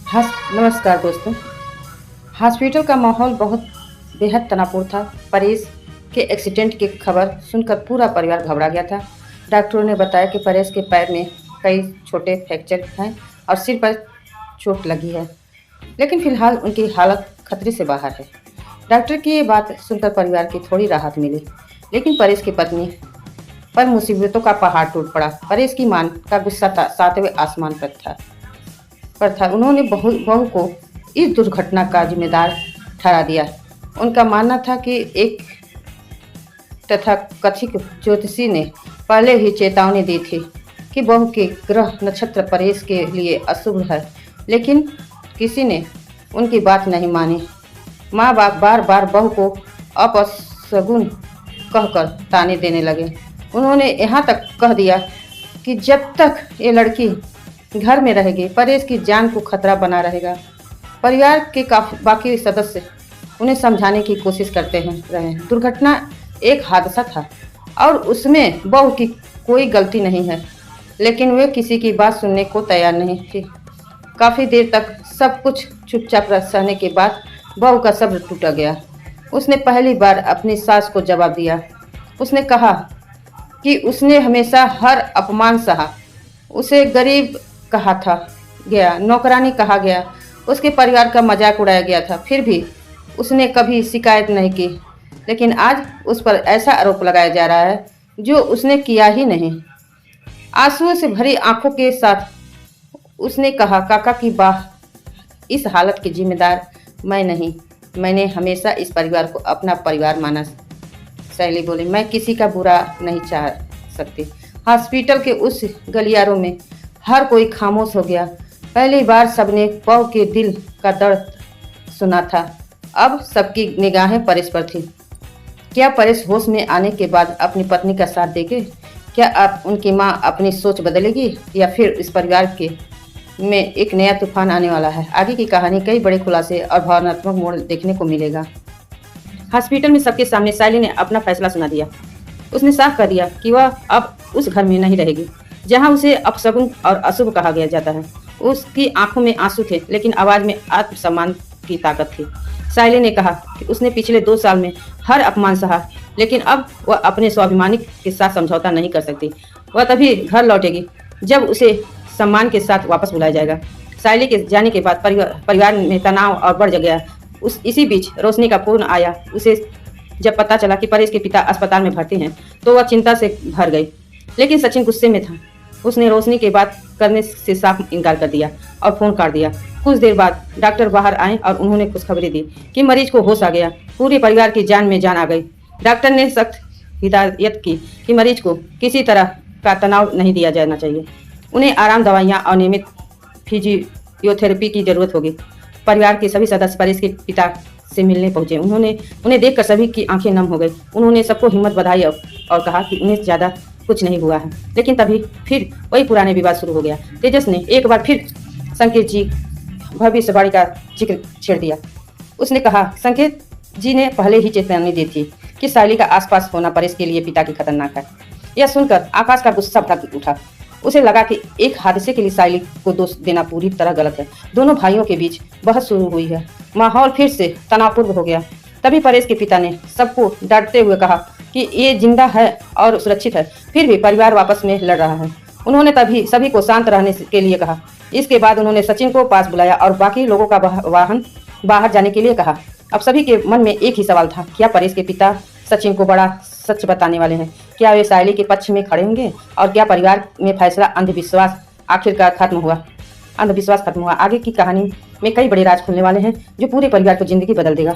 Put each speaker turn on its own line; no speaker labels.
नमस्कार दोस्तों। हॉस्पिटल का माहौल बहुत बेहद तनावपूर्ण था। परेश के एक्सीडेंट की खबर सुनकर पूरा परिवार घबरा गया था। डॉक्टरों ने बताया कि परेश के पैर में कई छोटे फ्रैक्चर हैं और सिर पर चोट लगी है, लेकिन फिलहाल उनकी हालत खतरे से बाहर है। डॉक्टर की ये बात सुनकर परिवार की थोड़ी राहत मिली, लेकिन परेश की पत्नी पर मुसीबतों का पहाड़ टूट पड़ा। परेश की मां का गुस्सा सातवें आसमान पर था। उन्होंने बहू को इस दुर्घटना का जिम्मेदार ठहरा दिया। उनका मानना था कि एक तथाकथित ज्योतिषी ने पहले ही चेतावनी दी थी कि बहू के ग्रह नक्षत्र परेश के लिए अशुभ है, लेकिन किसी ने उनकी बात नहीं मानी। माँ बाप बार बार बहू को अपशगुन कहकर ताने देने लगे। उन्होंने यहाँ तक कह दिया कि जब तक ये लड़की घर में रहेगी, परेश की जान को खतरा बना रहेगा। परिवार के बाकी सदस्य उन्हें समझाने की कोशिश करते रहे। दुर्घटना एक हादसा था और उसमें बहू की कोई गलती नहीं है, लेकिन वे किसी की बात सुनने को तैयार नहीं थी। काफ़ी देर तक सब कुछ चुपचाप सहने के बाद बहू का सब्र टूट गया। उसने पहली बार अपनी सास को जवाब दिया। उसने कहा कि उसने हमेशा हर अपमान सहा। उसे गरीब कहा था गया, नौकरानी कहा गया, उसके परिवार का मजाक उड़ाया गया था, फिर भी उसने कभी शिकायत नहीं की। लेकिन आज उस पर ऐसा आरोप लगाया जा रहा है जो उसने किया ही नहीं। आंसुओं से भरी आंखों के साथ उसने कहा, काका की बाह, इस हालत की जिम्मेदार मैं नहीं, मैंने हमेशा इस परिवार को अपना परिवार माना। सहेली बोली, मैं किसी का बुरा नहीं चाह सकती। हॉस्पिटल के उस गलियारों में हर कोई खामोश हो गया। पहली बार सबने बहू के दिल का दर्द सुना था। अब सबकी निगाहें परेश पर थी। क्या परेश होश में आने के बाद अपनी पत्नी का साथ देंगे? क्या अब उनकी मां अपनी सोच बदलेगी, या फिर इस परिवार के में एक नया तूफान आने वाला है? आगे की कहानी कई बड़े खुलासे और भावनात्मक मोड़ देखने को मिलेगा। हॉस्पिटल में सबके सामने सायली ने अपना फैसला सुना दिया। उसने साफ कर दिया कि वह अब उस घर में नहीं रहेगी जहां उसे अपशगुन और अशुभ कहा गया जाता है। उसकी आंखों में आंसू थे, लेकिन आवाज में आत्मसम्मान की ताकत थी। सायली ने कहा कि उसने पिछले 2 साल में हर अपमान सहा, लेकिन अब वह अपने स्वाभिमान के साथ समझौता नहीं कर सकती। वह तभी घर लौटेगी जब उसे सम्मान के साथ वापस बुलाया जाएगा। सायली के जाने के बाद परिवार में तनाव और बढ़ गया। इसी बीच रोशनी का फोन आया। उसे जब पता चला कि परेश के पिता अस्पताल में भर्ती हैं, तो वह चिंता से भर गई। लेकिन सचिन गुस्से में था। उसने रोशनी के बात करने से साफ इनकार कर दिया और फोन काट दिया। कुछ देर बाद डॉक्टर बाहर आए और उन्होंने खुशखबरी दी कि मरीज को होश आ गया। पूरे परिवार की जान में जान आ गई। डॉक्टर ने सख्त हिदायत की कि मरीज को किसी तरह का तनाव नहीं दिया जाना चाहिए। उन्हें आराम, दवाइयाँ और नियमित फिजियोथेरेपी की जरूरत होगी। परिवार के सभी सदस्य परेश के पिता से मिलने पहुंचे। उन्हें देखकर सभी की आंखें नम हो गई। उन्होंने सबको हिम्मत बधाई और कहा कि उन्हें ज़्यादा कुछ नहीं हुआ है। लेकिन तभी फिर वही पुराने विवाद शुरू हो गया। तेजस ने एक बार फिर संकेत जी भविष्यवाणी का जिक्र छेड़ दिया। उसने कहा, संकेत जी ने पहले ही चेतावनी दी थी कि सायली का आसपास होना परेश के लिए पिता की खतरनाक है। यह सुनकर आकाश का गुस्सा भड़क उठा। उसे लगा कि एक हादसे के लिए सायली को दोष देना पूरी तरह गलत है। दोनों भाइयों के बीच बहस शुरू हुई है। माहौल फिर से तनावपूर्ण हो गया। तभी परेश के पिता ने सबको डांटते हुए कहा कि ये जिंदा है और सुरक्षित है, फिर भी परिवार वापस में लड़ रहा है। उन्होंने तभी सभी को शांत रहने के लिए कहा। इसके बाद उन्होंने सचिन को पास बुलाया और बाकी लोगों का वाहन बाहर जाने के लिए कहा। अब सभी के मन में एक ही सवाल था, क्या परेश के पिता सचिन को बड़ा सच बताने वाले हैं? क्या वे सायली के पक्ष में खड़े होंगे? और क्या परिवार में फैसला अंधविश्वास आखिरकार खत्म हुआ? आगे की कहानी में कई बड़े राज खुलने वाले हैं जो पूरे परिवार को जिंदगी बदल देगा।